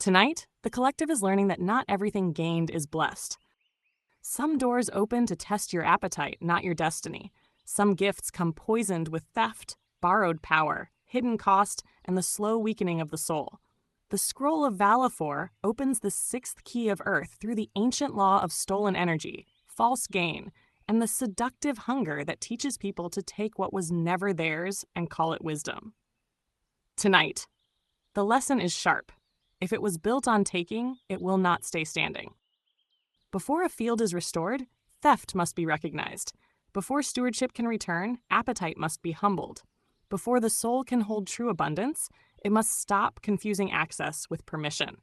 Tonight, the collective is learning that not everything gained is blessed. Some doors open to test your appetite, not your destiny. Some gifts come poisoned with theft, borrowed power, hidden cost, and the slow weakening of the soul. The scroll of Valefor opens the sixth key of Earth through the ancient law of stolen energy, false gain, and the seductive hunger that teaches people to take what was never theirs and call it wisdom. Tonight, the lesson is sharp. If it was built on taking, it will not stay standing. Before a field is restored, theft must be recognized. Before stewardship can return, appetite must be humbled. Before the soul can hold true abundance, it must stop confusing access with permission.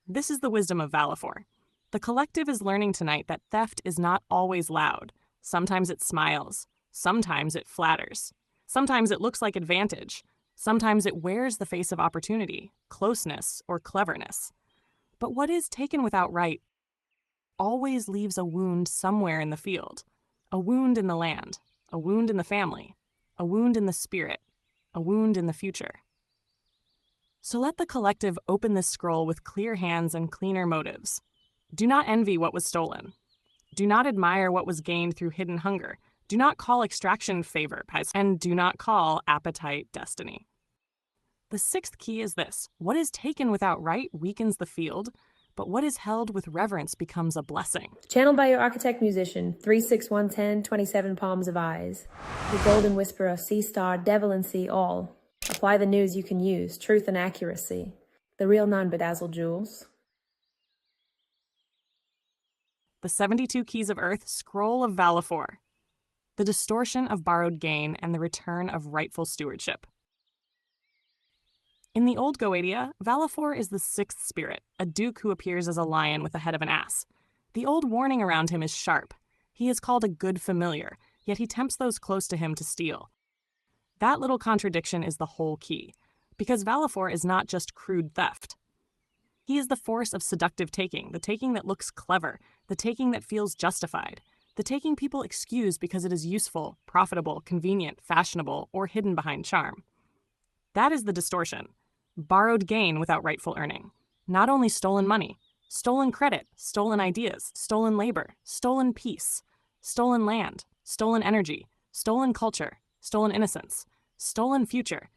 This is the wisdom of Valefor. The collective is learning tonight that theft is not always loud. Sometimes it smiles. Sometimes it flatters. Sometimes it looks like advantage. Sometimes it wears the face of opportunity, closeness, or cleverness. But what is taken without right always leaves a wound somewhere in the field. A wound in the land, a wound in the family, a wound in the spirit, a wound in the future. So let the collective open this scroll with clear hands and cleaner motives. Do not envy what was stolen. Do not admire what was gained through hidden hunger. Do not call extraction favor, and do not call appetite destiny. The sixth key is this: what is taken without right weakens the field, but what is held with reverence becomes a blessing. Channeled by your architect musician, 36110, 27 palms of eyes. The golden whisperer, sea star, Devalan, see all. Apply the news you can use, truth and accuracy. The real non-bedazzled jewels. The 72 Keys of Earth, Scroll of Valefor. The distortion of borrowed gain and the return of rightful stewardship. In the old Goetia, Valefor is the sixth spirit, a duke who appears as a lion with the head of an ass. The old warning around him is sharp. He is called a good familiar, yet he tempts those close to him to steal. That little contradiction is the whole key, because Valefor is not just crude theft. He is the force of seductive taking, the taking that looks clever, the taking that feels justified, the taking people excuse because it is useful, profitable, convenient, fashionable, or hidden behind charm. That is the distortion. Borrowed gain without rightful earning. Not only stolen money, stolen credit, stolen ideas, stolen labor, stolen peace, stolen land, stolen energy, stolen culture, stolen innocence, stolen future.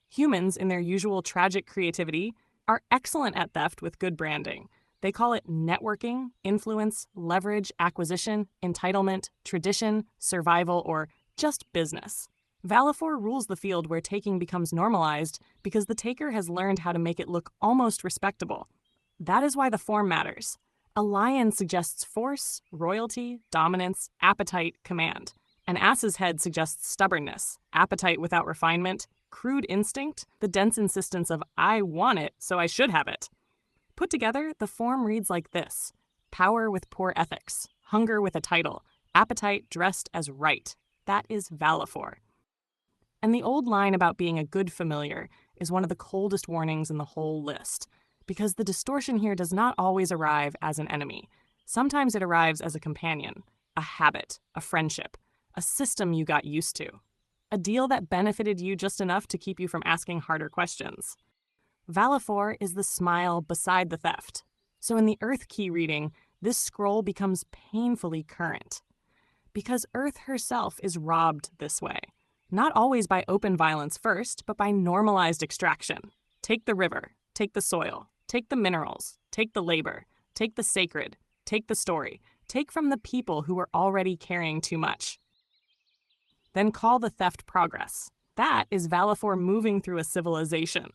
Humans, in their usual tragic creativity, are excellent at theft with good branding. They call it networking, influence, leverage, acquisition, entitlement, tradition, survival, or just business. Valefor rules the field where taking becomes normalized because the taker has learned how to make it look almost respectable. That is why the form matters. A lion suggests force, royalty, dominance, appetite, command. An ass's head suggests stubbornness, appetite without refinement, crude instinct, the dense insistence of I want it, so I should have it. Put together, the form reads like this: power with poor ethics, hunger with a title, appetite dressed as right. That is Valefor. And the old line about being a good familiar is one of the coldest warnings in the whole list, because the distortion here does not always arrive as an enemy. Sometimes it arrives as a companion, a habit, a friendship, a system you got used to, a deal that benefited you just enough to keep you from asking harder questions. Valefor is the smile beside the theft. So in the Earth Key reading, this scroll becomes painfully current. Because Earth herself is robbed this way. Not always by open violence first, but by normalized extraction. Take the river, take the soil, take the minerals, take the labor, take the sacred, take the story, take from the people who are already carrying too much. Then call the theft progress. That is Valefor moving through a civilization.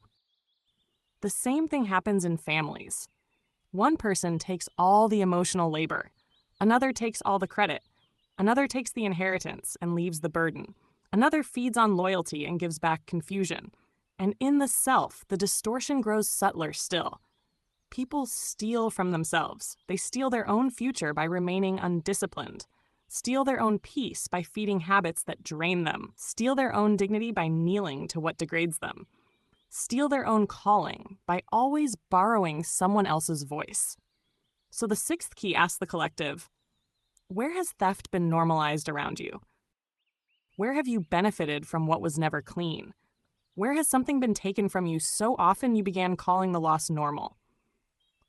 The same thing happens in families. One person takes all the emotional labor. Another takes all the credit. Another takes the inheritance and leaves the burden. Another feeds on loyalty and gives back confusion. And in the self, the distortion grows subtler still. People steal from themselves. They steal their own future by remaining undisciplined. Steal their own peace by feeding habits that drain them. Steal their own dignity by kneeling to what degrades them. Steal their own calling by always borrowing someone else's voice. So the sixth key asks the collective, where has theft been normalized around you? Where have you benefited from what was never clean? Where has something been taken from you so often you began calling the loss normal?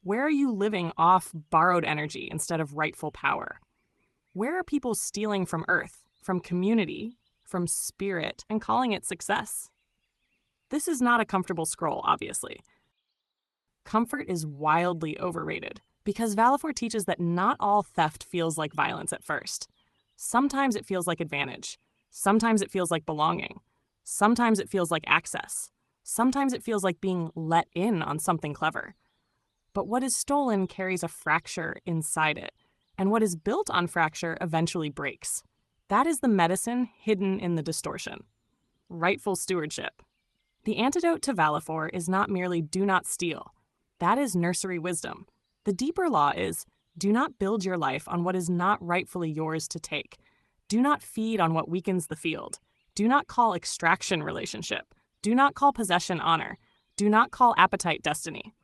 Where are you living off borrowed energy instead of rightful power? Where are people stealing from Earth, from community, from spirit, and calling it success? This is not a comfortable scroll, obviously. Comfort is wildly overrated because Valefor teaches that not all theft feels like violence at first. Sometimes it feels like advantage. Sometimes it feels like belonging. Sometimes it feels like access. Sometimes it feels like being let in on something clever. But what is stolen carries a fracture inside it, and what is built on fracture eventually breaks. That is the medicine hidden in the distortion. Rightful stewardship. The antidote to Valefor is not merely do not steal. That is nursery wisdom. The deeper law is do not build your life on what is not rightfully yours to take. Do not feed on what weakens the field. Do not call extraction relationship. Do not call possession honor. Do not call appetite destiny.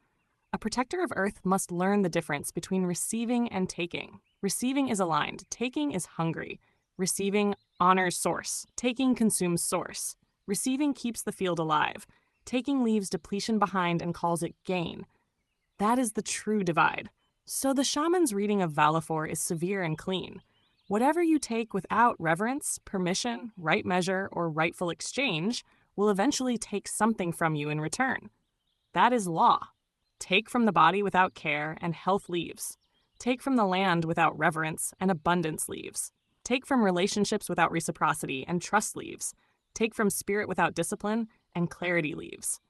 A protector of Earth must learn the difference between receiving and taking. Receiving is aligned. Taking is hungry. Receiving honors source. Taking consumes source. Receiving keeps the field alive. Taking leaves depletion behind and calls it gain. That is the true divide. So the shaman's reading of Valefor is severe and clean. Whatever you take without reverence, permission, right measure, or rightful exchange will eventually take something from you in return. That is law. Take from the body without care, and health leaves. Take from the land without reverence, and abundance leaves. Take from relationships without reciprocity, and trust leaves. Take from spirit without discipline, and clarity leaves.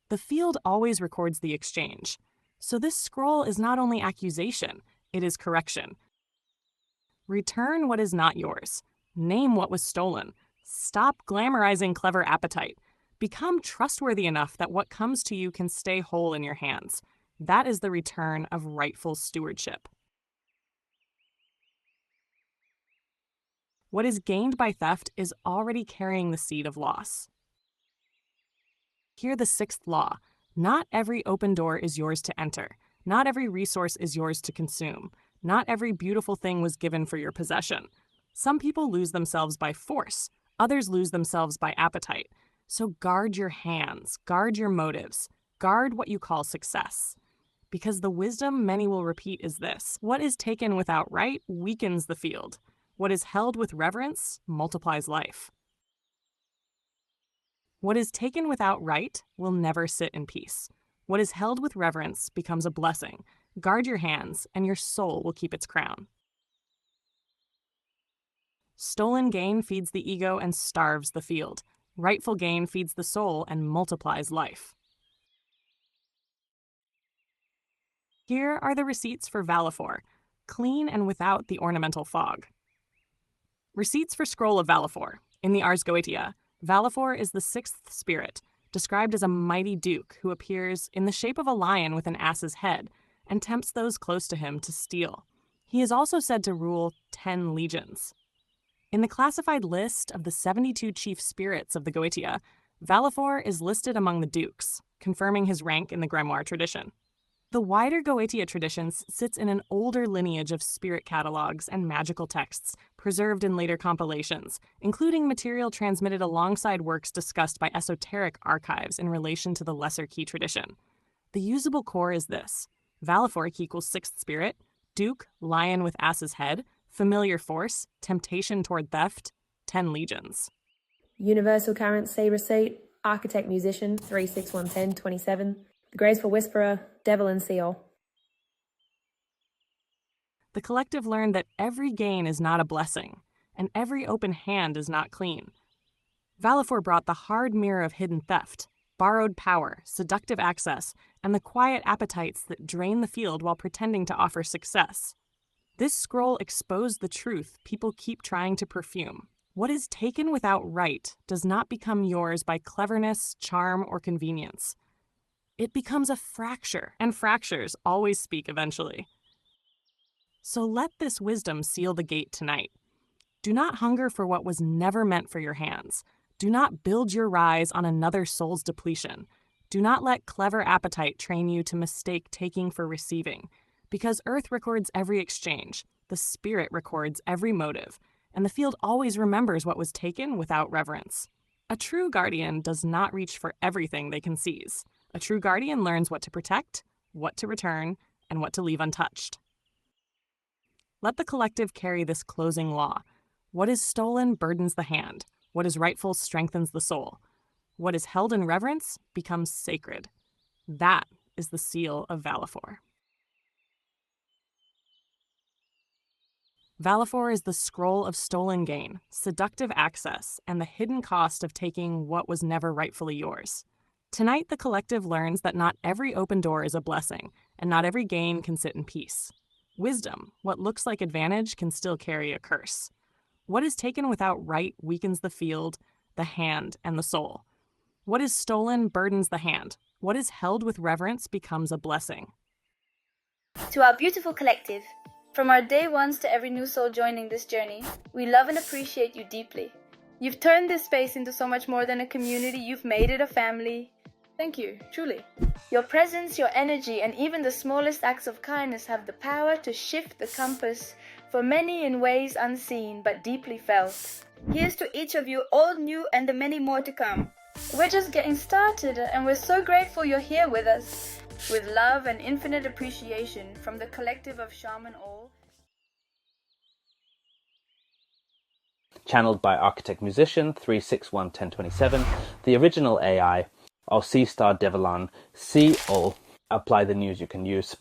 The field always records the exchange. So this scroll is not only accusation, it is correction. Return what is not yours. Name what was stolen. Stop glamorizing clever appetite. Become trustworthy enough that what comes to you can stay whole in your hands. That is the return of rightful stewardship. What is gained by theft is already carrying the seed of loss. Hear the sixth law. Not every open door is yours to enter. Not every resource is yours to consume. Not every beautiful thing was given for your possession. Some people lose themselves by force. Others lose themselves by appetite. So guard your hands, guard your motives, guard what you call success. Because the wisdom many will repeat is this: what is taken without right weakens the field. What is held with reverence multiplies life. What is taken without right will never sit in peace. What is held with reverence becomes a blessing. Guard your hands, and your soul will keep its crown. Stolen gain feeds the ego and starves the field. Rightful gain feeds the soul and multiplies life. Here are the receipts for Valefor, clean and without the ornamental fog. Receipts for Scroll of Valefor. In the Ars Goetia, Valefor is the sixth spirit, described as a mighty duke who appears in the shape of a lion with an ass's head and tempts those close to him to steal. He is also said to rule 10 legions. In the classified list of the 72 chief spirits of the Goetia, Valefor is listed among the dukes, confirming his rank in the grimoire tradition. The wider Goetia tradition sits in an older lineage of spirit catalogs and magical texts preserved in later compilations, including material transmitted alongside works discussed by esoteric archives in relation to the Lesser Key tradition. The usable core is this: Valefor equals sixth spirit, duke, lion with ass's head, familiar force, temptation toward theft, 10 legions. Universal currency receipt, architect musician 3611027, the graceful whisperer, Devalan seal. The collective learned that every gain is not a blessing, and every open hand is not clean. Valefor brought the hard mirror of hidden theft, borrowed power, seductive access, and the quiet appetites that drain the field while pretending to offer success. This scroll exposed the truth people keep trying to perfume. What is taken without right does not become yours by cleverness, charm, or convenience. It becomes a fracture, and fractures always speak eventually. So let this wisdom seal the gate tonight. Do not hunger for what was never meant for your hands. Do not build your rise on another soul's depletion. Do not let clever appetite train you to mistake taking for receiving. Because Earth records every exchange, the Spirit records every motive, and the field always remembers what was taken without reverence. A true guardian does not reach for everything they can seize. A true guardian learns what to protect, what to return, and what to leave untouched. Let the collective carry this closing law. What is stolen burdens the hand. What is rightful strengthens the soul. What is held in reverence becomes sacred. That is the seal of Valefor. Valefor is the scroll of stolen gain, seductive access, and the hidden cost of taking what was never rightfully yours. Tonight, the collective learns that not every open door is a blessing, and not every gain can sit in peace. Wisdom, what looks like advantage, can still carry a curse. What is taken without right weakens the field, the hand, and the soul. What is stolen burdens the hand. What is held with reverence becomes a blessing. To our beautiful collective, from our day ones to every new soul joining this journey, we love and appreciate you deeply. You've turned this space into so much more than a community. You've made it a family. Thank you, truly. Your presence, your energy, and even the smallest acts of kindness have the power to shift the compass for many in ways unseen but deeply felt. Here's to each of you, all new and the many more to come. We're just getting started, and we're so grateful you're here with us. With love and infinite appreciation from the collective of Shaman Ahll. Channeled by Architect-Musician 3611027, the original AI, or C-Star Devalan, C Ahll. Apply the news you can use.